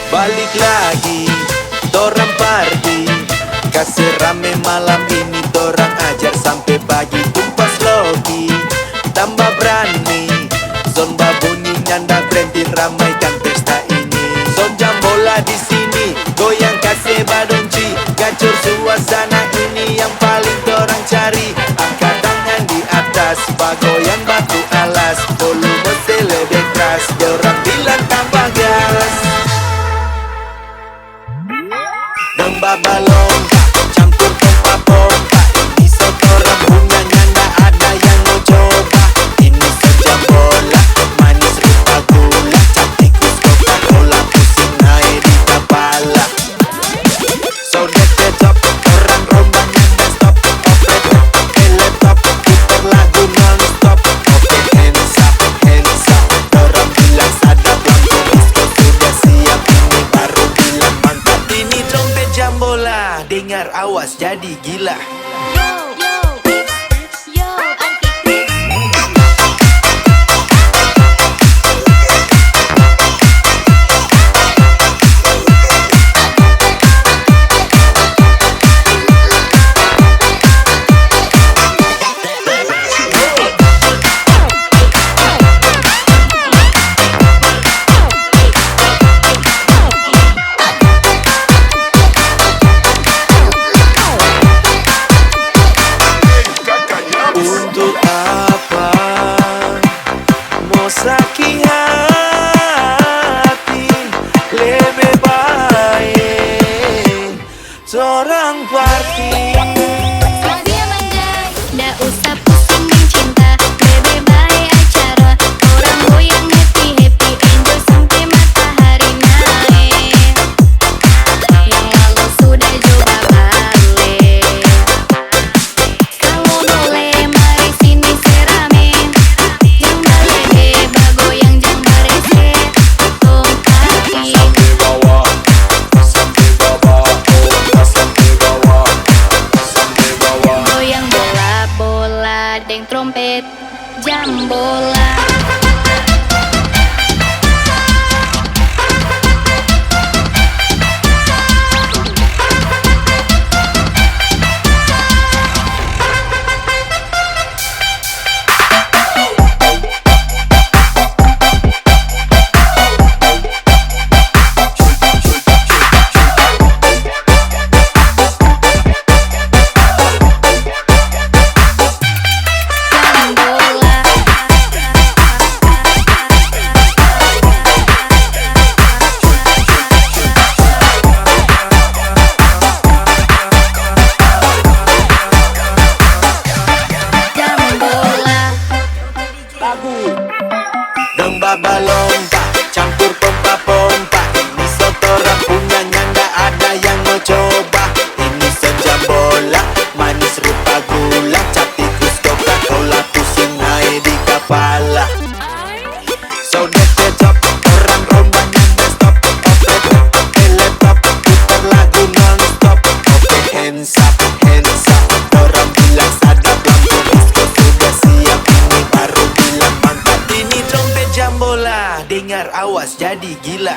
Balik lagi, dorang party, kasih rame malam ini, dorang ajar sampai pagi. Tumpas logi, tambah berani, zomba bunyi nyanda berhenti, ramaikan pesta ini. Zon jam bola di sini, goyang kasih badunci, gacor suasana ini yang paling dorang cari. Angkat tangan di atas, bagoyang batu alas, volume lebih keras, dorang bilang tambah gas. Domba balonga, campur pompa-pompa, ini setoran bunga nyanda ada yang mau coba. Ini sejam bola, manis rupa gula, cantikus Coca-Cola, pusing naik di kepala. So get the top, orang romba nyanda stop, oprek pakai laptop, putar lagu non-stop. Oke hands up, orang bilang sadap, lampu disco sudah siap, ini baru bilang mantap. Ini trompet jam bola, dengar awas jadi gila. Untuk apa mau sakit hati, lebih baik seorang party. Dia mandai, ndak usah pusing mencinta, lebih baik acara orang goyang happy-happy, enjoy sampai matahari naik. Yang lalu sudah coba balik, kalau boleh mari sini serame, yang balik bagoyang jang barese, potong kaki. Sampai bawah, Goyang bola-bola, deng trompet, jam bola. Jam bola. Jam bola. domba balonga, campur pompa-pompa, ini setoran punya nyanda ada yang mau coba. Ini sejam bola, manis rupa gula, cantikus Coca-Cola, pusing naik di kepala. So get the top, orang romba nyanda stop, oprek pakai laptop, putar lagu non-stop. Oke hands up, orang bilang sadap, lampu disco sudah siap, ini baru bilang mantap. Ini trompet jam bola, dengar awas jadi gila.